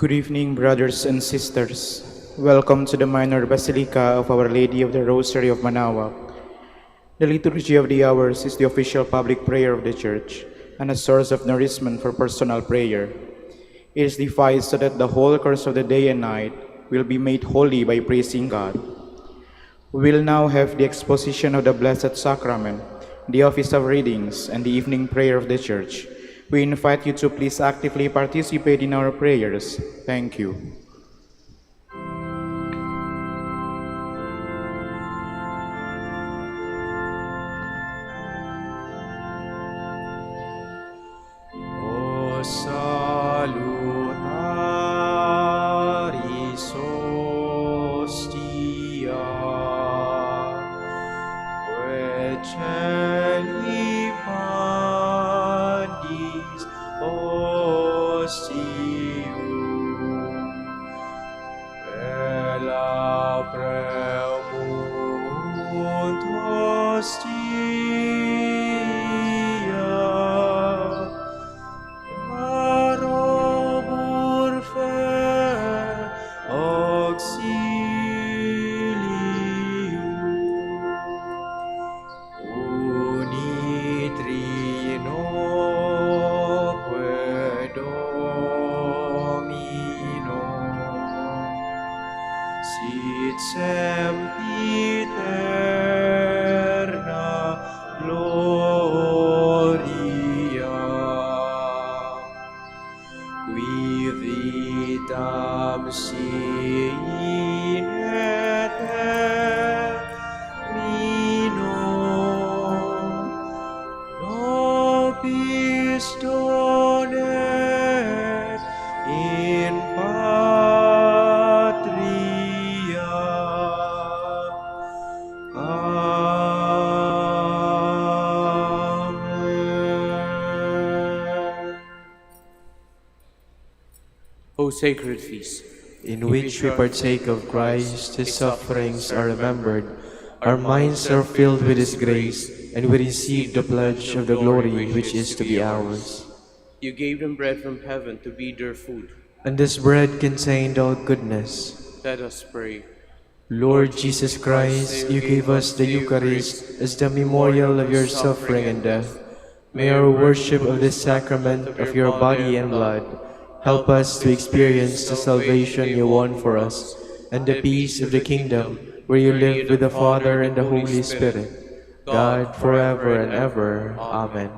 Good evening, brothers and sisters. Welcome to the Minor Basilica of Our Lady of the Rosary of Manaoag. The Liturgy of the Hours is the official public prayer of the Church and a source of nourishment for personal prayer. It is devised so that the whole course of the day and night will be made holy by praising God. We will now have the exposition of the Blessed Sacrament, the office of readings, and the evening prayer of the Church. We invite you to please actively participate in our prayers. Thank you. O salutaris hostia, Veceli pandis ostium, Bella premunt hostia, Arobur fer auxilium, unitrinoque Domino, sit sempiterna gloria, qui vitam sine termino, nobis donet in patria. Amen. O sacred feast, In which we partake of Christ, His sufferings are remembered, our minds are filled with His grace, and we receive the pledge of the glory which is to be ours. you gave them bread from heaven to be their food. And this bread contained all goodness. Let us pray. Lord Jesus Christ, you gave us the Eucharist as the memorial of your suffering and death. May our worship of this sacrament of your body and blood help us to experience the salvation you won for us and the peace of the kingdom where you live with the Father and the Holy Spirit, God forever and ever. Amen.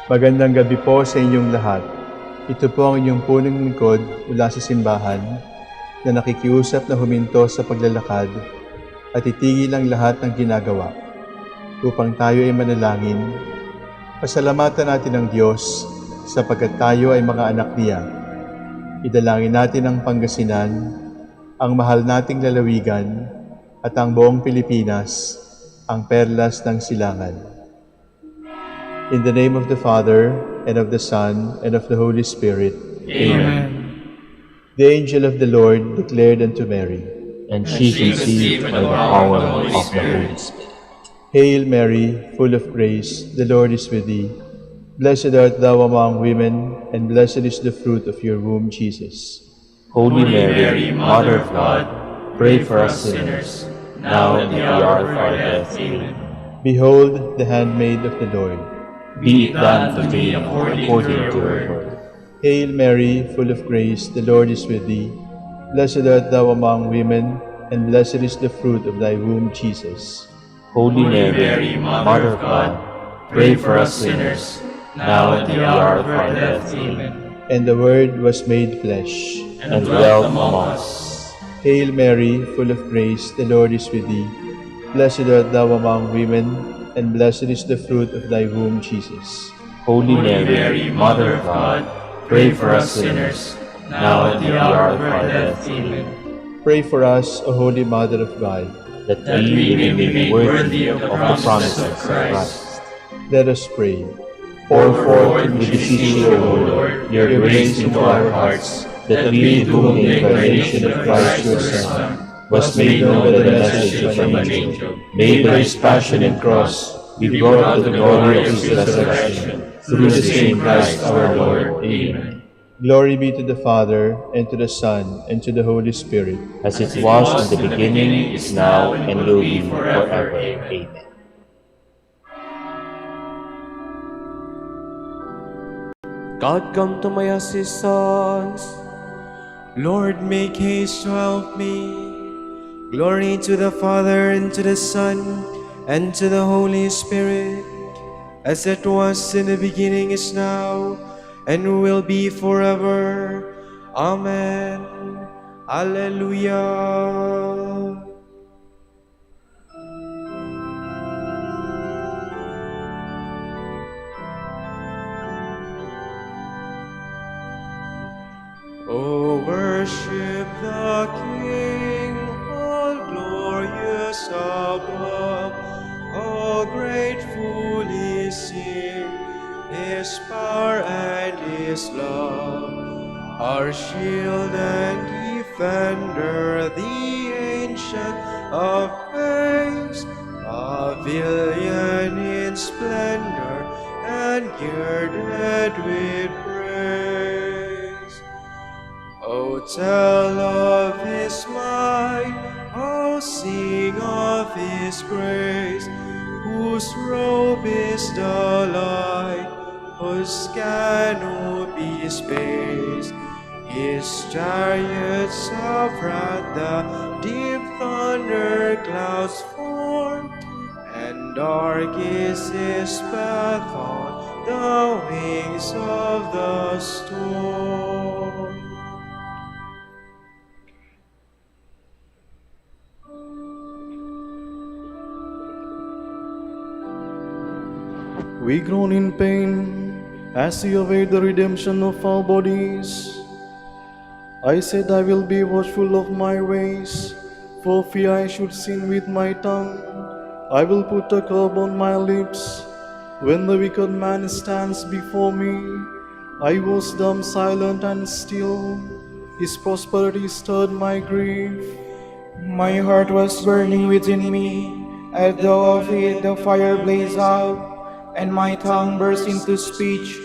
Magandang gabi po sa inyong lahat. Ito po ang inyong punong lingkod mula sa simbahan na nakikiusap na huminto sa paglalakad at itigil ang lahat ng ginagawa upang tayo ay manalangin. Pasalamatan natin ang Diyos sapagkat tayo ay mga anak niya. Idalangin natin ang Pangasinan, ang mahal nating lalawigan at ang buong Pilipinas, ang perlas ng silangan. In the name of the Father, and of the Son, and of the Holy Spirit. Amen. The angel of the Lord declared unto Mary, And she conceived by the power of the Holy Spirit. Hail Mary, full of grace, the Lord is with thee. Blessed art thou among women, and blessed is the fruit of your womb, Jesus. Holy Mary, Mother of God, pray for us sinners, now and at the hour of our death. Amen. Behold the handmaid of the Lord. Be it done to me according to your word. Hail Mary, full of grace, the Lord is with thee. Blessed art thou among women, and blessed is the fruit of thy womb, Jesus. Holy Mary, Mother of God, pray for us sinners, now and at the hour of our death. Amen. And the Word was made flesh, And dwelt among us. Hail Mary, full of grace, the Lord is with thee. Blessed art thou among women, and blessed is the fruit of thy womb, Jesus. Holy Mary, Mother of God, pray for us sinners, now and at the hour of our death. Amen. Pray for us, O Holy Mother of God. That we may be made worthy of the promises of Christ. Let us pray. Pour forth, we beseech you, O Lord, your grace into our hearts, that we, whom the incarnation of Christ your Son was made known by the message of an angel, made by his passion and cross, be brought to the glory of his resurrection, through the same Christ our Lord. Amen. Glory be to the Father, and to the Son, and to the Holy Spirit. As it was in the beginning, is now, and will be forever. Amen. God, come to my assistance. Lord, make haste to help me. Glory to the Father, and to the Son, and to the Holy Spirit, as it was in the beginning, is now, and will be forever. Amen. Alleluia. Oh, worship the King, all glorious above. How grateful is He, His power and His love. Our shield and defender, the Ancient of Days, pavilion in splendor and girded with praise. Oh, tell of His might, oh, sing of His grace, whose robe is the light, whose canopy is space. His chariots of wrath the deep thunder clouds form, and dark is His path on the wings of the storm. We groan in pain as we await the redemption of our bodies. I said I will be watchful of my ways, for fear I should sin with my tongue. I will put a curb on my lips. When the wicked man stands before me, I was dumb, silent, and still. His prosperity stirred my grief. My heart was burning within me, as though of it the fire blazed out, and my tongue burst into speech.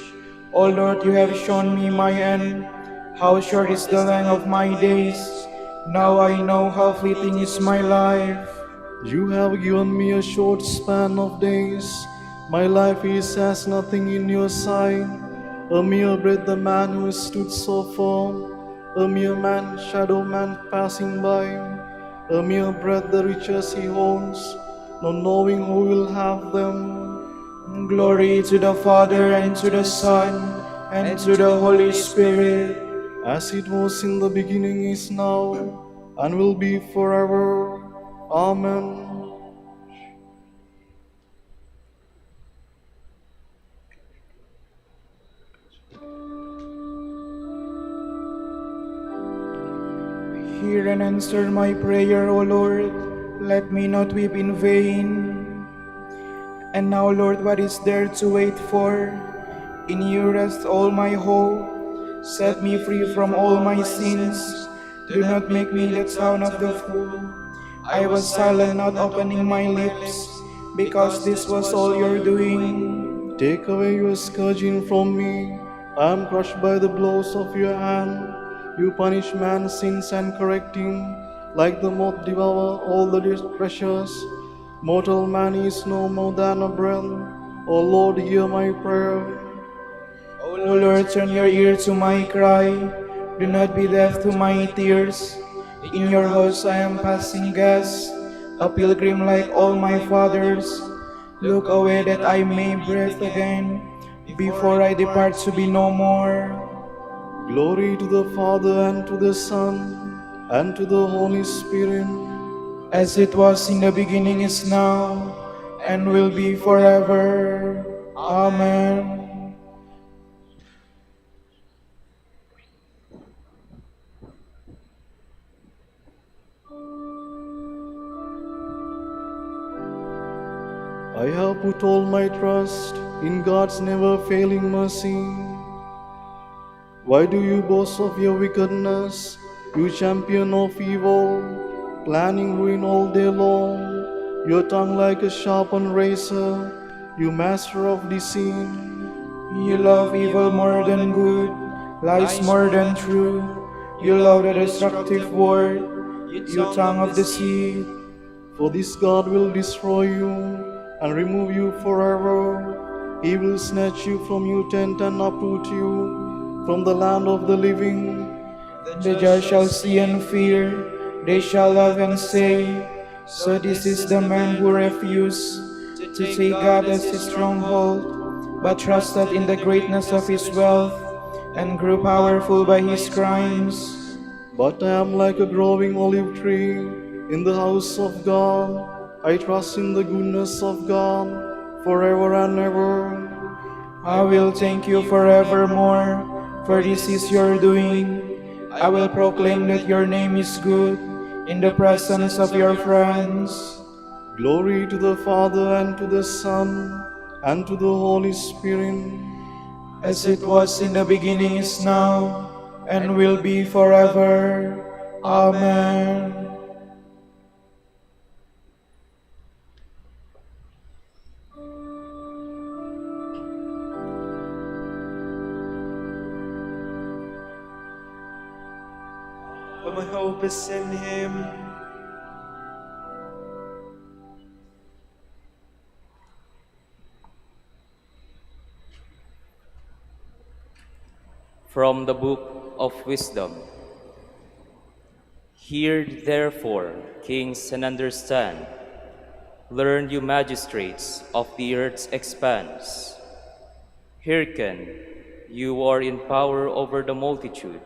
O Lord, you have shown me my end. How short is the length of my days. Now I know how fleeting is my life. You have given me a short span of days. My life is as nothing in your sight. A mere breath, the man who stood so firm. A mere man, shadow man passing by. A mere breath, the riches he owns, not knowing who will have them. Glory to the Father, and to the Son, and to the Holy Spirit. as it was in the beginning, is now, and will be forever. Amen. Hear and answer my prayer, O Lord. Let me not weep in vain. And now, Lord, what is there to wait for? In you rests all my hope. Set me free from all my sins. Do not make me the town of the fool. I was silent, not opening my lips, because this was all your doing. Take away your scourging from me. I am crushed by the blows of your hand. You punish man's sins and correct him, like the moth devour all the treasures. Mortal man is no more than a breath. O Lord, hear my prayer. O Lord, turn your ear to my cry. Do not be deaf to my tears. In your house I am passing guest, a pilgrim like all my fathers. Look away that I may breathe again, before I depart to be no more. Glory to the Father, and to the Son, and to the Holy Spirit. As it was in the beginning, is now, and will be forever. Amen. I have put all my trust in God's never-failing mercy. Why do you boast of your wickedness, you champion of evil, planning ruin all day long? Your tongue like a sharpened razor, you master of deceit. You love evil more than good, lies more than true. You love the destructive word, you tongue of deceit. For this God will destroy you and remove you forever. He will snatch you from your tent and uproot you from the land of the living. The just shall see and fear, they shall love and say, so this is the man who refused to take God as his stronghold, but trusted in the greatness of his wealth, and grew powerful by his crimes. But I am like a growing olive tree in the house of God. I trust in the goodness of God forever and ever. I will thank you forevermore, for this is your doing. I will proclaim that your name is good in the presence of your friends. Glory to the Father, and to the Son, and to the Holy Spirit. As it was in the beginning, is now, and will be forever. Amen. But my hope is in Him. From the Book of Wisdom. Hear therefore, kings, and understand. Learn, you magistrates of the earth's expanse. Hearken, you are in power over the multitude,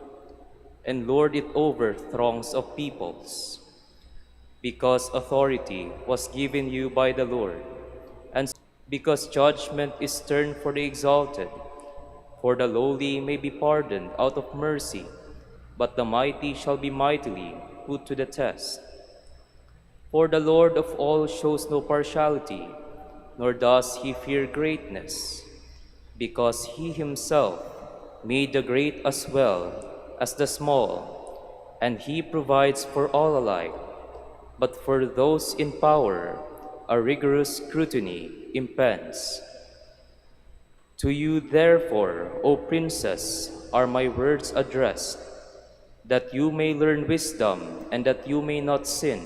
and lord it over throngs of peoples. Because authority was given you by the Lord, and because judgment is turned for the exalted, for the lowly may be pardoned out of mercy, but the mighty shall be mightily put to the test. For the Lord of all shows no partiality, nor does he fear greatness, because he himself made the great as well as the small, and he provides for all alike. But for those in power, a rigorous scrutiny impends. To you, therefore, O princes, are my words addressed, that you may learn wisdom and that you may not sin.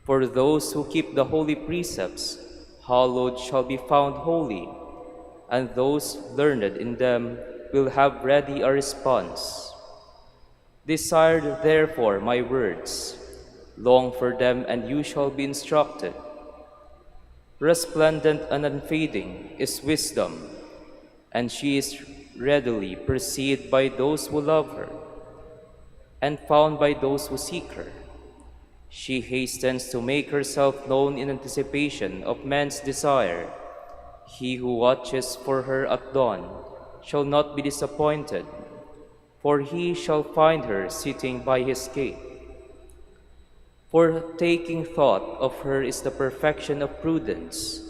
For those who keep the holy precepts, hallowed shall be found holy, and those learned in them will have ready a response. Desire therefore my words, long for them, and you shall be instructed. Resplendent and unfading is wisdom, and she is readily perceived by those who love her, and found by those who seek her. She hastens to make herself known in anticipation of men's desire. He who watches for her at dawn shall not be disappointed, for he shall find her sitting by his gate. For taking thought of her is the perfection of prudence,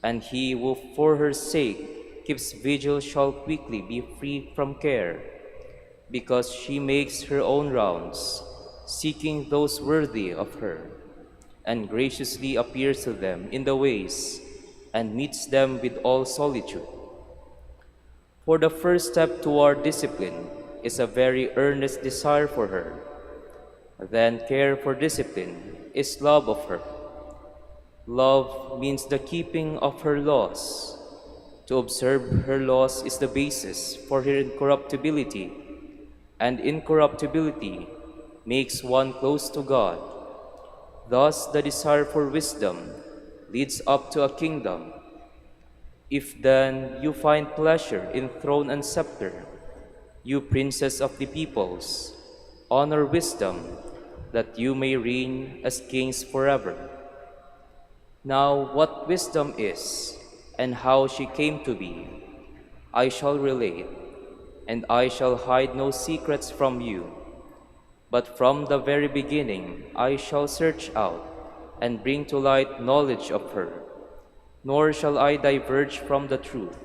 and he who for her sake keeps vigil shall quickly be free from care, because she makes her own rounds, seeking those worthy of her, and graciously appears to them in the ways, and meets them with all solitude. For the first step toward discipline is a very earnest desire for her. Then care for discipline is love of her. Love means the keeping of her laws. To observe her laws is the basis for her incorruptibility, and incorruptibility makes one close to God. Thus the desire for wisdom leads up to a kingdom. If then you find pleasure in throne and scepter, you princes of the peoples, honor wisdom, that you may reign as kings forever. Now what wisdom is, and how she came to be, I shall relate, and I shall hide no secrets from you. But from the very beginning I shall search out, and bring to light knowledge of her, nor shall I diverge from the truth.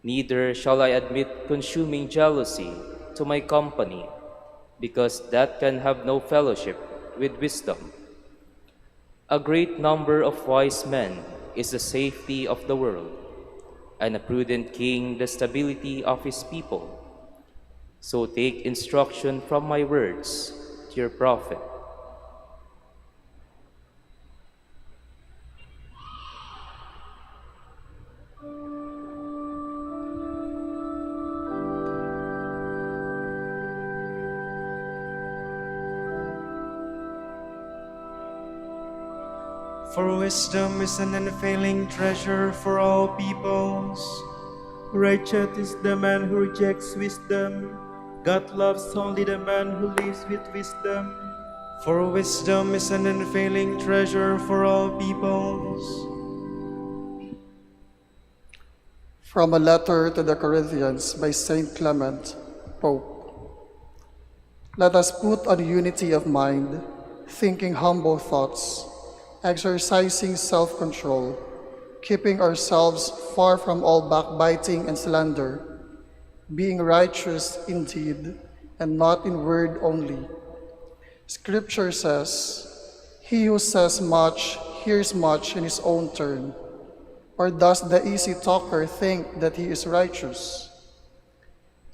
Neither shall I admit consuming jealousy to my company, because that can have no fellowship with wisdom. A great number of wise men is the safety of the world, and a prudent king the stability of his people. So take instruction from my words, dear prophet. For wisdom is an unfailing treasure for all peoples. Righteous is the man who rejects wisdom. God loves only the man who lives with wisdom. For wisdom is an unfailing treasure for all peoples. From a letter to the Corinthians by Saint Clement, Pope. Let us put on unity of mind, thinking humble thoughts, exercising self-control, keeping ourselves far from all backbiting and slander, being righteous in deed and not in word only. Scripture says, "He who says much hears much in his own turn." Or does the easy talker think that he is righteous?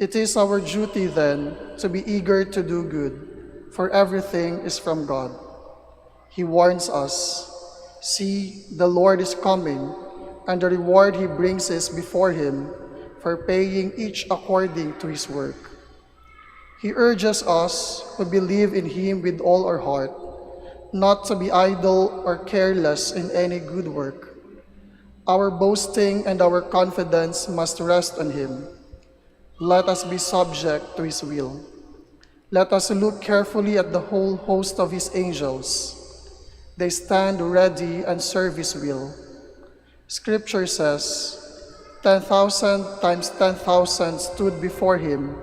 It is our duty then to be eager to do good, for everything is from God. He warns us, "See, the Lord is coming, and the reward he brings is before him, for paying each according to his work." He urges us to believe in him with all our heart, not to be idle or careless in any good work. Our boasting and our confidence must rest on him. Let us be subject to his will. Let us look carefully at the whole host of his angels. They stand ready and serve his will. Scripture says, 10,000 times 10,000 stood before him,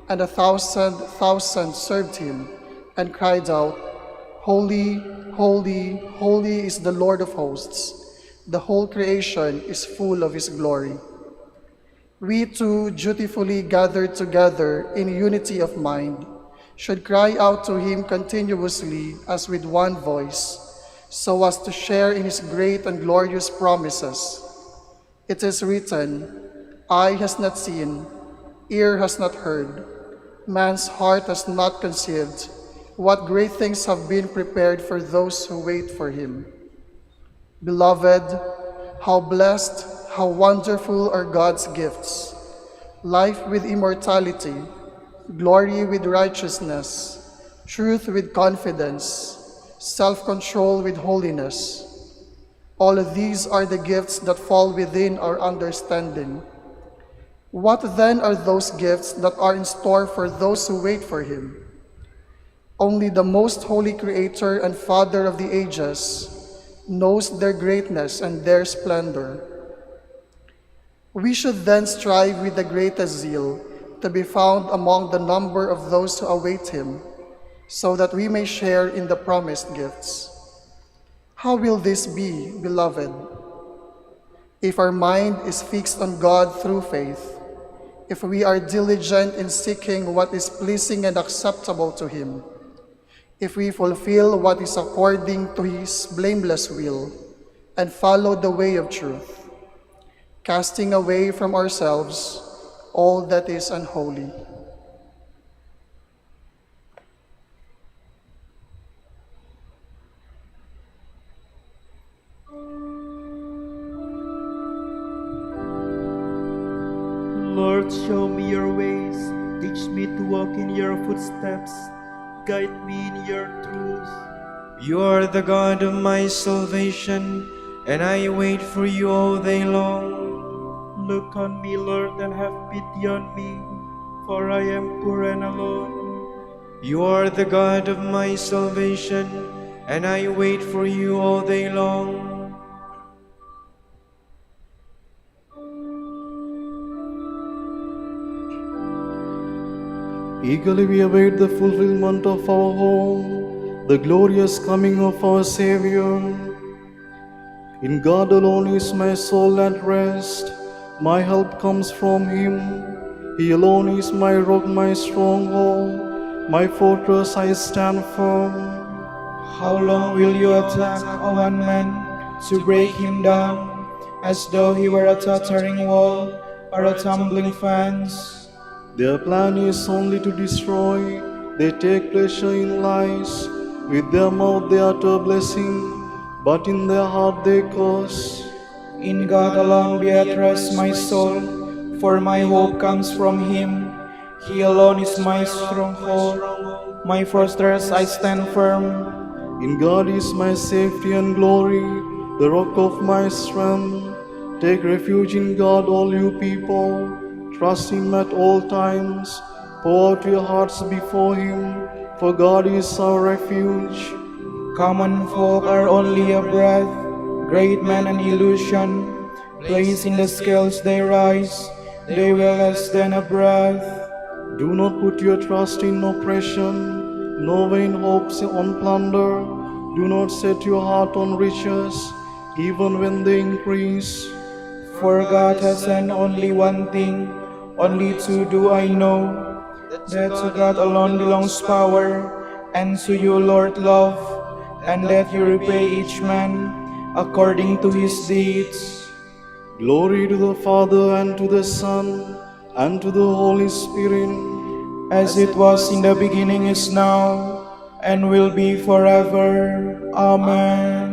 and 1,000,000 served him, and cried out, "Holy, holy, holy is the Lord of hosts. The whole creation is full of his glory." We too, dutifully gathered together in unity of mind, should cry out to him continuously as with one voice, so as to share in his great and glorious promises. It is written, "Eye has not seen, ear has not heard, man's heart has not conceived, what great things have been prepared for those who wait for him." Beloved, how blessed, how wonderful are God's gifts: life with immortality, glory with righteousness, truth with confidence, self-control with holiness. All of these are the gifts that fall within our understanding. What then are those gifts that are in store for those who wait for him? Only the most holy Creator and Father of the ages knows their greatness and their splendor. We should then strive with the greatest zeal to be found among the number of those who await him, so that we may share in the promised gifts. How will this be, beloved? If our mind is fixed on God through faith, if we are diligent in seeking what is pleasing and acceptable to him, if we fulfill what is according to his blameless will, and follow the way of truth, casting away from ourselves all that is unholy. Lord, show me your ways. Teach me to walk in your footsteps. Guide me in your truth. You are the God of my salvation, and I wait for you all day long. Look on me, Lord, and have pity on me, for I am poor and alone. You are the God of my salvation, and I wait for you all day long. Eagerly we await the fulfillment of our home, the glorious coming of our Savior. In God alone is my soul at rest. My help comes from him. He alone is my rock, my stronghold, my fortress. I stand firm. How long will you attack a one man to break him down, as though he were a tottering wall or a tumbling fence? Their plan is only to destroy. They take pleasure in lies. With their mouth they utter blessing, but in their heart they curse. In God alone be at rest my soul, for my hope comes from him. He alone is my stronghold, my fortress. I stand firm. In God is my safety and glory, the rock of my strength. Take refuge in God, all you people. Trust him at all times. Pour out your hearts before him, for God is our refuge. Common folk are only a breath, great men an illusion. Placed in the scales they rise, they will less than a breath. Do not put your trust in oppression, no vain hopes on plunder. Do not set your heart on riches, even when they increase. For God has done only one thing, only two do I know, that to God alone belongs power, and to you, Lord, love, and that you repay each man according to his deeds. Glory to the Father, and to the Son, and to the Holy Spirit, as it was in the beginning, is now, and will be forever. Amen.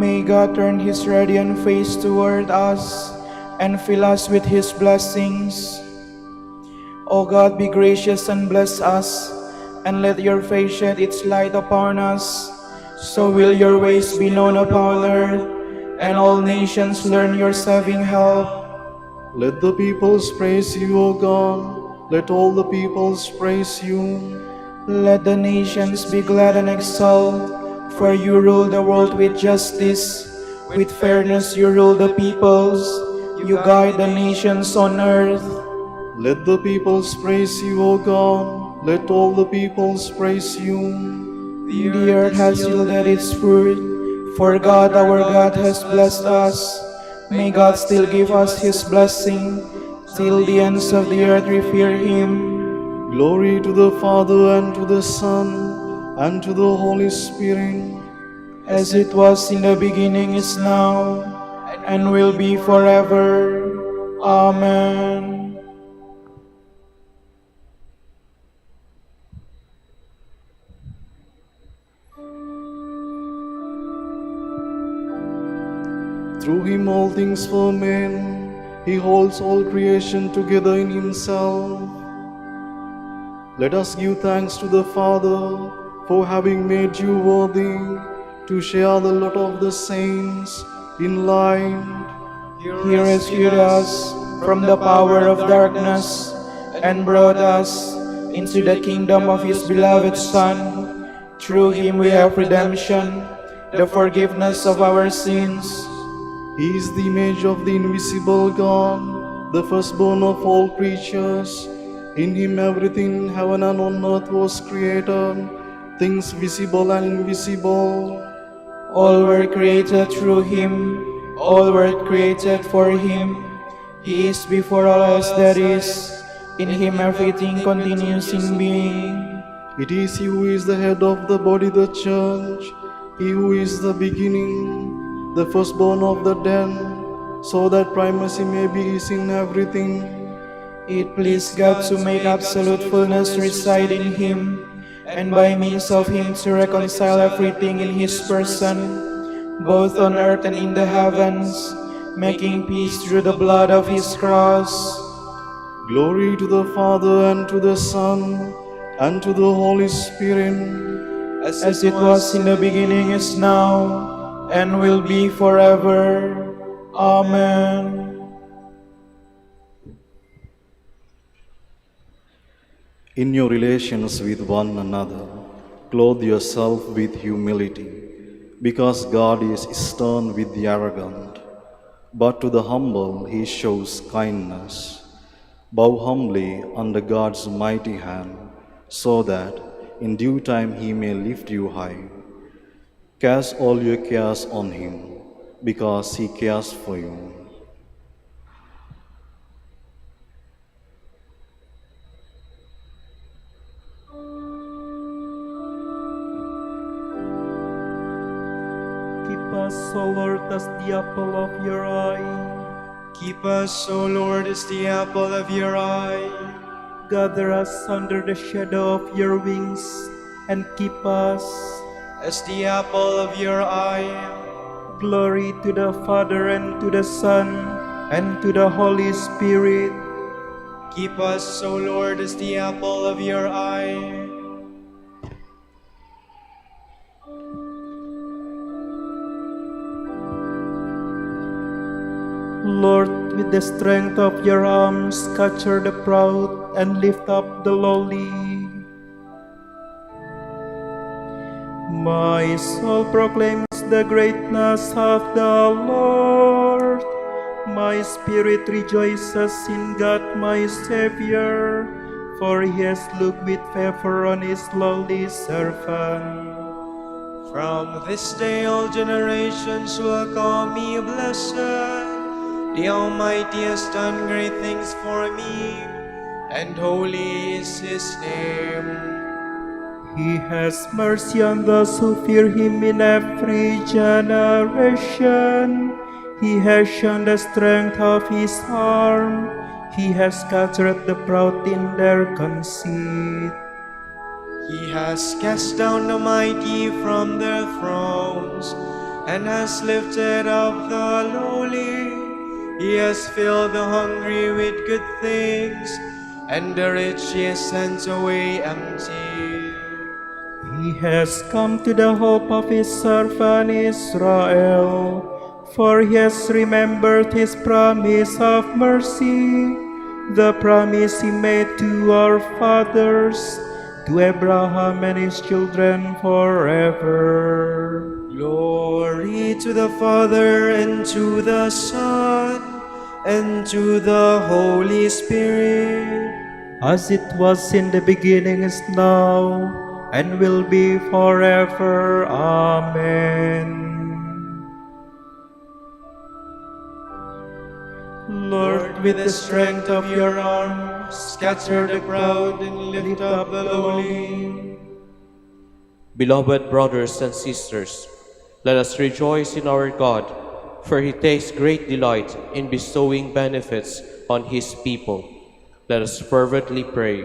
May God turn his radiant face toward us and fill us with his blessings. O God, be gracious and bless us, and let your face shed its light upon us. So will your ways be known upon earth, and all nations learn your saving help. Let the peoples praise you, O God. Let all the peoples praise you. Let the nations be glad and exult, for you rule the world with justice. With fairness you rule the peoples. You guide the nations on earth. Let the peoples praise you, O God. Let all the peoples praise you. The earth has yielded its fruit, for God our God has blessed us. May God still give us his blessing, till the ends of the earth revere him. Glory to the Father, and to the Son, and to the Holy Spirit, as it was in the beginning, is now, and will be forever. Amen. Through him all things were made. He holds all creation together in himself. Let us give thanks to the Father for having made you worthy to share the lot of the saints in light. He rescued us from the power of darkness and brought us into the kingdom of His beloved Son. Through Him we have redemption, the forgiveness of our sins. He is the image of the invisible God, the firstborn of all creatures. In him everything in heaven and on earth was created, things visible and invisible. All were created through Him, all were created for Him. He is before all else that is. In Him everything continues in being. It is he who is the head of the body, the church, he who is the beginning, the firstborn of the dead, so that primacy may be his in everything. It pleased God to make absolute fullness reside in Him, and by means of Him to reconcile everything in His person, both on earth and in the heavens, making peace through the blood of His cross. Glory to the Father, and to the Son, and to the Holy Spirit, As it was in the beginning, is now, and will be forever. Amen. In your relations with one another, clothe yourself with humility, because God is stern with the arrogant, but to the humble he shows kindness. Bow humbly under God's mighty hand, so that in due time he may lift you high. Cast all your cares on him, because he cares for you. Keep us, O Lord, as the apple of your eye. Keep us, O Lord, as the apple of your eye. Gather us under the shadow of your wings, and keep us. As the apple of your eye. Glory to the Father, and to the Son, and to the Holy Spirit. Keep us, O Lord, as the apple of your eye. Lord, with the strength of your arms, scatter the proud and lift up the lowly. My soul proclaims the greatness of the Lord. My spirit rejoices in God my Savior, for he has looked with favor on his lowly servant. From this day all generations will call me blessed. The Almighty has done great things for me, and holy is His name. He has mercy on those who fear him in every generation. He has shown the strength of his arm. He has scattered the proud in their conceit. He has cast down the mighty from their thrones, and has lifted up the lowly. He has filled the hungry with good things, and the rich he has sent away empty. He has come to the hope of his servant Israel, for he has remembered his promise of mercy, the promise he made to our fathers, to Abraham and his children forever. Glory to the Father, and to the Son, and to the Holy Spirit. As it was in the beginning, is now, and will be forever. Amen. Lord, with the strength of your arm, scatter the proud and lift up the lowly. Beloved brothers and sisters, let us rejoice in our God, for He takes great delight in bestowing benefits on His people. Let us fervently pray.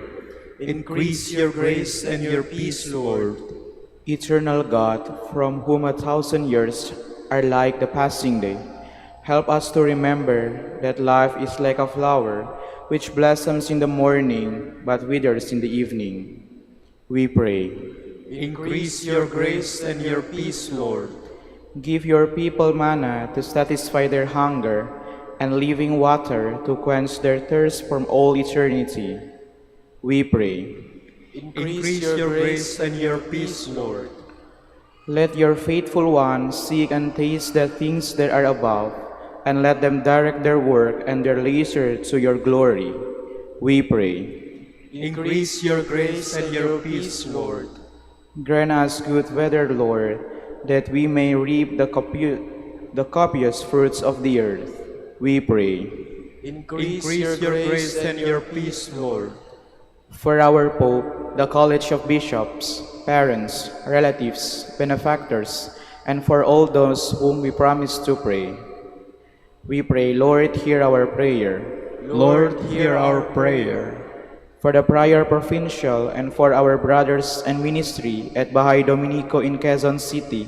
Increase your grace and your peace, Lord. Eternal God, from whom 1,000 years are like the passing day, Help us to remember that life is like a flower which blossoms in the morning but withers in the evening. We pray. Increase your grace and your peace, Lord. Give your people manna to satisfy their hunger and living water to quench their thirst from all eternity. We pray. Increase your grace and your peace, Lord. Let your faithful ones seek and taste the things that are above, and let them direct their work and their leisure to your glory. We pray. Increase your grace and your peace, Lord. Grant us good weather, Lord, that we may reap the copious fruits of the earth. We pray. Increase your grace and your peace, Lord. For our Pope, the College of Bishops, parents, relatives, benefactors, and for all those whom we promise to pray. We pray, Lord, hear our prayer. Lord, hear our prayer. For the Prior Provincial and for our brothers and ministry at Bahay Dominico in Quezon City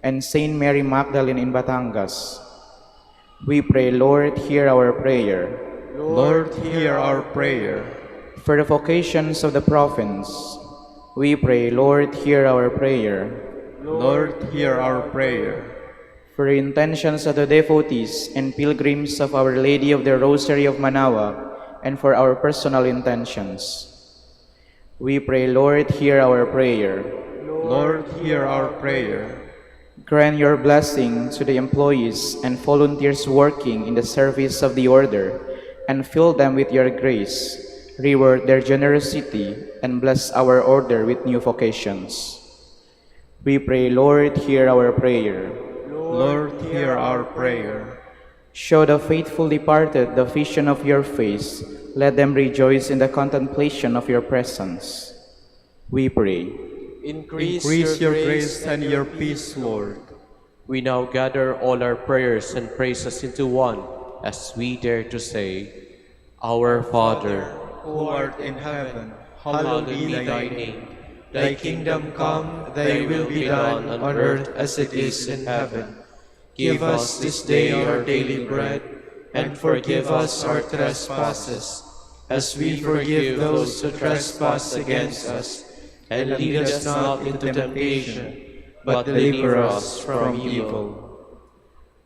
and Saint Mary Magdalene in Batangas. We pray, Lord, hear our prayer. Lord, hear our prayer. For the vocations of the province, we pray, Lord, hear our prayer. Lord, hear our prayer. For the intentions of the devotees and pilgrims of Our Lady of the Rosary of Manaoag, and for our personal intentions, we pray, Lord, hear our prayer. Lord, hear our prayer. Grant your blessing to the employees and volunteers working in the service of the order, and fill them with your grace. Reward their generosity, and bless our order with new vocations. We pray, Lord, hear our prayer. Lord, hear our prayer. Show the faithful departed the vision of your face. Let them rejoice in the contemplation of your presence. We pray. Increase your grace and your peace, Lord. We now gather all our prayers and praises into one, as we dare to say, Our Father, who art in heaven, hallowed be thy name. Thy kingdom come, thy will be done on earth as it is in heaven. Give us this day our daily bread, and forgive us our trespasses, as we forgive those who trespass against us. And lead us not into temptation, but deliver us from evil.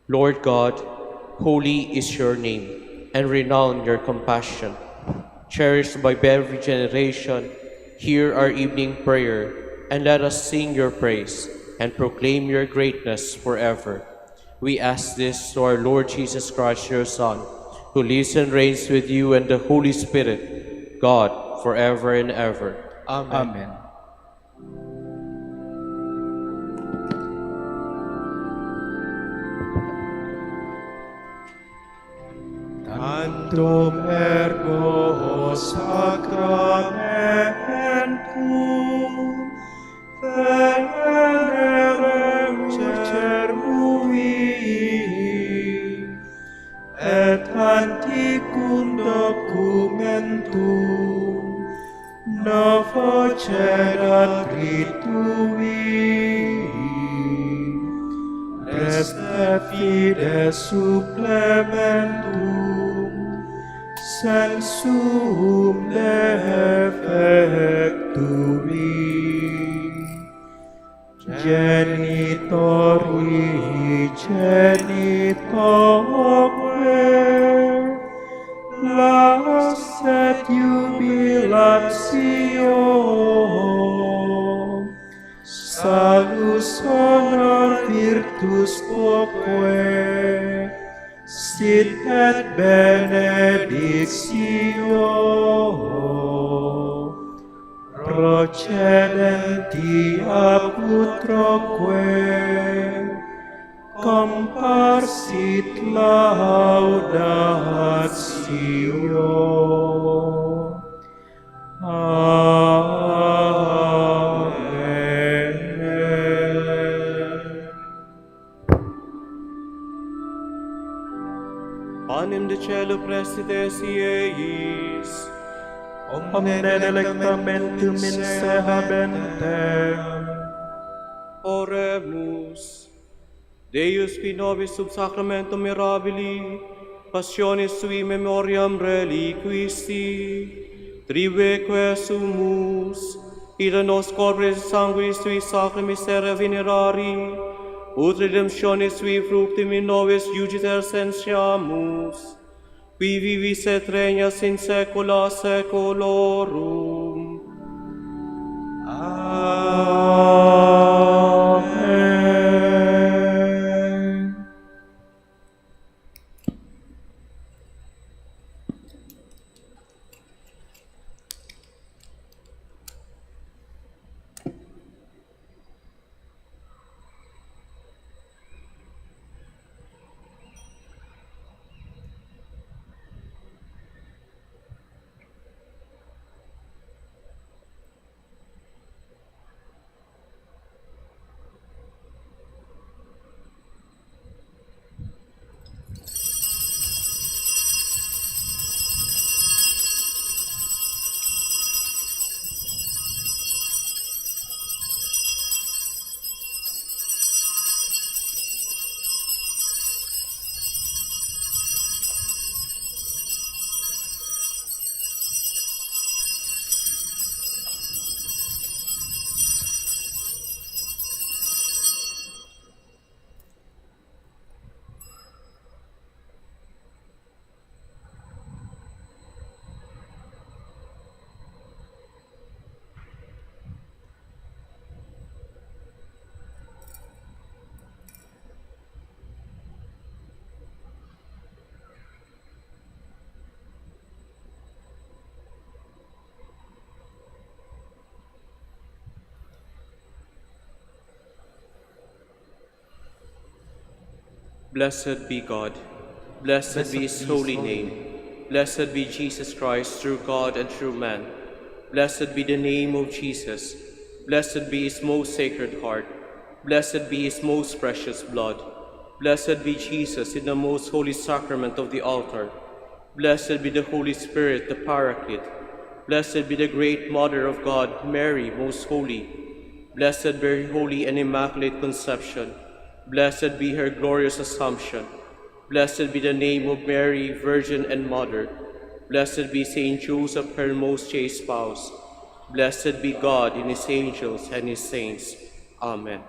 Lord God, holy is your name, and renowned your compassion. Cherished by every generation, hear our evening prayer, and let us sing your praise and proclaim your greatness forever. We ask this to our Lord Jesus Christ, your Son, who lives and reigns with you and the Holy Spirit, God, forever and ever. Amen. Tantum ergo sacramentum venerem cermui et anticum documentum novo cedat ritui reste fides supplementum sensum defectui genitori genitoque lasset jubilatio salus honor virtus quoque sit et benedictio procedenti apud troque comparsit laudatio. Amen. Panem de cielo prestites iis, Omne delectamentum in se habentem. oremus. Deus qui nobis sub sacramentum mirabili, passionis sui memoriam reliquisti, triveque sumus, ita nos corporis sanguis sui sacra miseria venerari, ut redemptionis sui fructimi nobis iugiter sensiamus, qui vivis et regnas in saecula saeculorum. Amen. Blessed be God. Blessed be his holy name. Blessed be Jesus Christ, true God and true man. Blessed be the name of Jesus. Blessed be his most sacred heart. Blessed be his most precious blood. Blessed be Jesus in the most holy sacrament of the altar. Blessed be the Holy Spirit, the Paraclete. Blessed be the great Mother of God, Mary, most holy. Blessed be her holy and immaculate conception. Blessed be her glorious Assumption. Blessed be the name of Mary, Virgin and Mother. Blessed be Saint Joseph, her most chaste spouse. Blessed be God in his angels and his saints. Amen.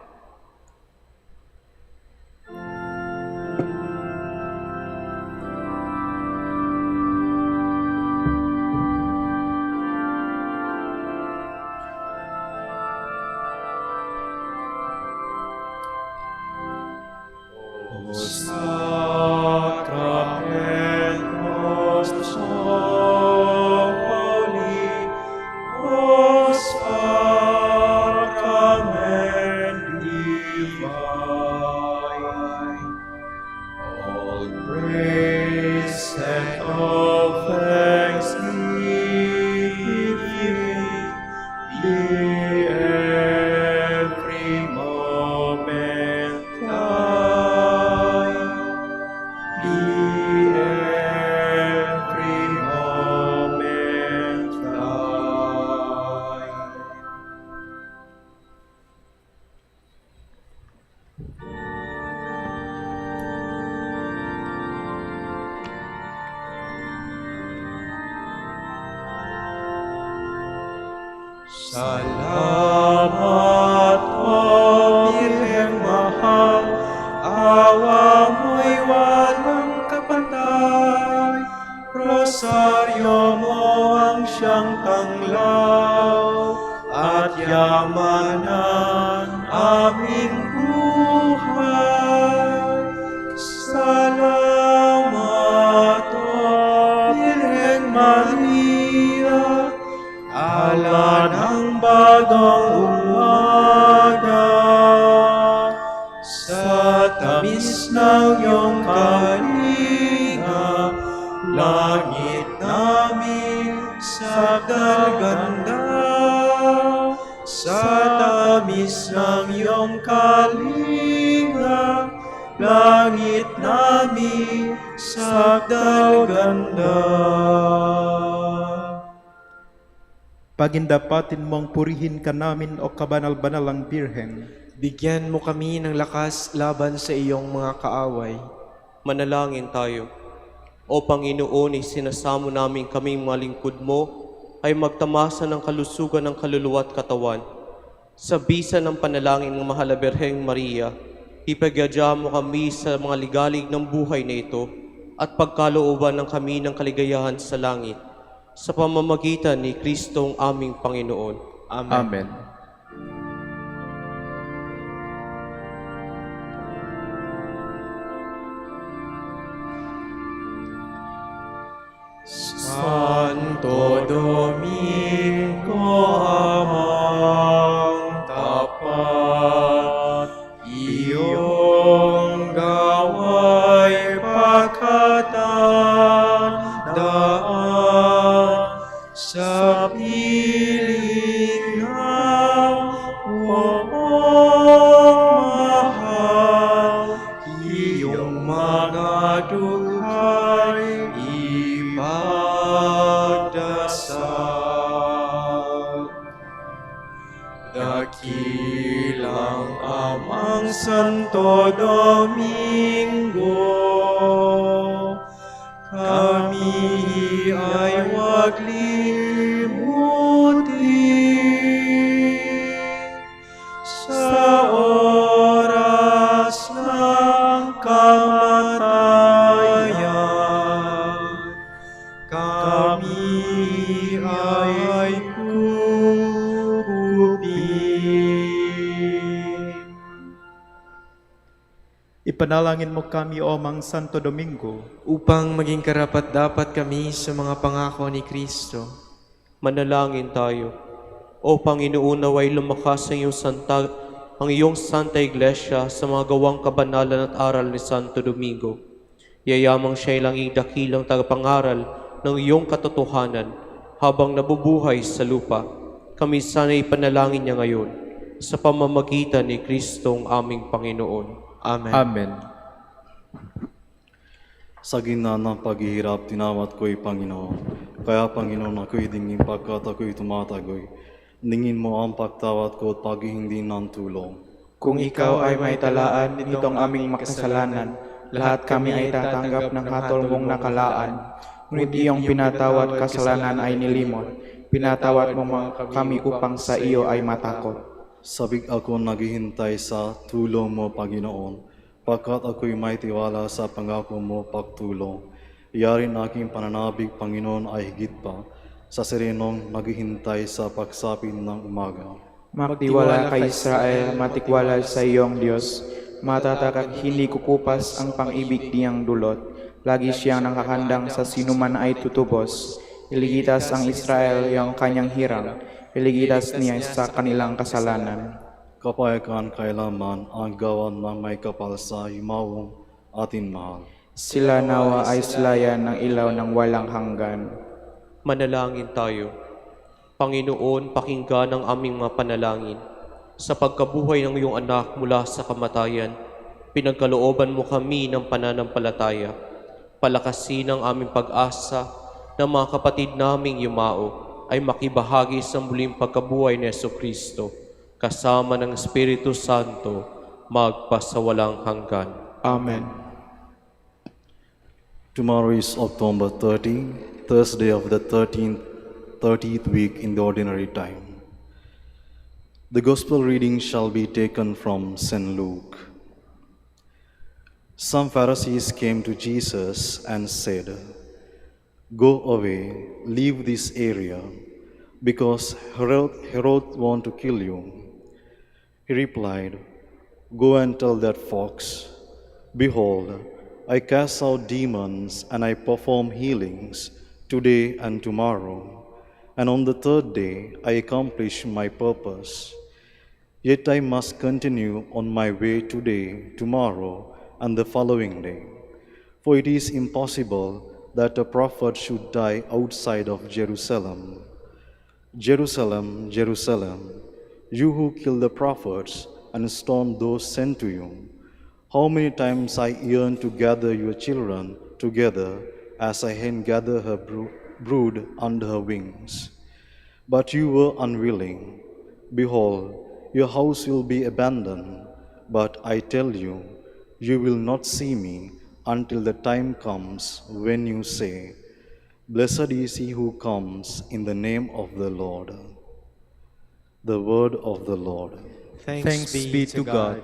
Sacrament most holy, most sacrament divine, all praise and all thanksgiving be every moment thine, be every moment thine. Salamat po, Birheng Mahal, awa mo'y walang kapantay. Rosaryo mo ang siyang tanglaw at yaman ng aming buhay. Salamat o Birheng Maria, ala ng bagong umaga, sa tamis ng iyong kalinga, langit namin sabdal ganda. Sa tamis ng iyong kalinga, langit namin sabdal ganda. Pagindapatin mong purihin ka namin o kabanal-banalang Birhen, Bigyan mo kami ng lakas laban sa iyong mga kaaway. Manalangin tayo. O Panginoon, isinasamo namin kaming mga lingkod mo ay magtamasa ng kalusugan ng kaluluwa at katawan. Sa bisa ng panalangin ng Mahal na Birheng Maria, ipagyadya mo kami sa mga ligalig ng buhay na ito at pagkalooban ng kami ng kaligayahan sa langit. Sa pamamagitan ni Kristong aming Panginoon. Amen. Amen. Santo Domingo amang tapat, iyong gawa'y pagkatandaan sa piling ng mahal, iyong mga dugay ipagdasal. Dakilang amang Santo Domingo, kami ay huwag limutin sa oras ng kamatayan. Kami ay kukupin. Ipanalangin mo kami, O Mang Santo Domingo, Upang maging karapat-dapat kami sa mga pangako ni Kristo. Manalangin tayo. O Panginoon, naway lumakas ang iyong Santa Iglesia sa mga gawang kabanalan at aral ni Santo Domingo. Yayamang siya'y langing dakilang tagapangaral ng iyong katotohanan habang nabubuhay sa lupa. Kami sana'y panalangin niya ngayon sa pamamagitan ni Kristong aming Panginoon. Amen. Amen. Sa gitna ng paghihirap, tinawat ko'y Panginoon. Kaya Panginoon, ako'y dingin pagkat ako'y tumatagoy. Dingin mo ang pagtawad ko at paghihindi ng tulong. Kung ikaw ay may talaan nitong aming makasalanan, lahat kami ay tatanggap ng hatol mong nakalaan. Ngunit iyong pinatawad kasalanan ay nilimot. Pinatawad mo kami upang sa iyo ay matakot. Sabik ako naghihintay sa tulong mo, Panginoon, pagkat ako'y may tiwala sa pangako mo pagtulong. Iyarin aking pananabig, Panginoon, ay higit pa sa serenong naghihintay sa pagsapit ng umaga. Magtiwala kay Israel, matiwala sa iyong Diyos. Matatak at hindi kukupas ang pang-ibig niyang dulot. Lagi siyang nakakandang sa sinuman ay tutubos. Iligitas ang Israel yung kanyang hirang. Iligitas niya sa kanilang kasalanan. Kapayakan kailanman ang gawan ng may kapal sa himawong atin mahal. Sila nawa ay silayan ng ilaw ng walang hanggan. Manalangin tayo. Panginoon, pakinggan ang aming mga panalangin. Sa pagkabuhay ng iyong anak mula sa kamatayan, pinagkalooban mo kami ng pananampalataya. Palakasin ang aming pag-asa na mga kapatid naming yumao ay makibahagi sa muling pagkabuhay ni Jesucristo kasama ng Espiritu Santo magpasawalang hanggan. Amen. Tomorrow is October 30, Thursday of the 30th week in the ordinary time. The Gospel reading shall be taken from St. Luke. Some Pharisees came to Jesus and said, "Go away, leave this area, because Herod wants to kill you." He replied, "Go and tell that fox, behold, I cast out demons and I perform healings today and tomorrow, and on the third day I accomplish my purpose. Yet I must continue on my way today, tomorrow, and the following day. For it is impossible that a prophet should die outside of Jerusalem. Jerusalem, Jerusalem, you who kill the prophets and stone those sent to you. How many times I yearned to gather your children together as a hen gathers her brood under her wings. But you were unwilling. Behold, your house will be abandoned. But I tell you, you will not see me until the time comes when you say, 'Blessed is he who comes in the name of the Lord.'" The word of the Lord. Thanks be to God.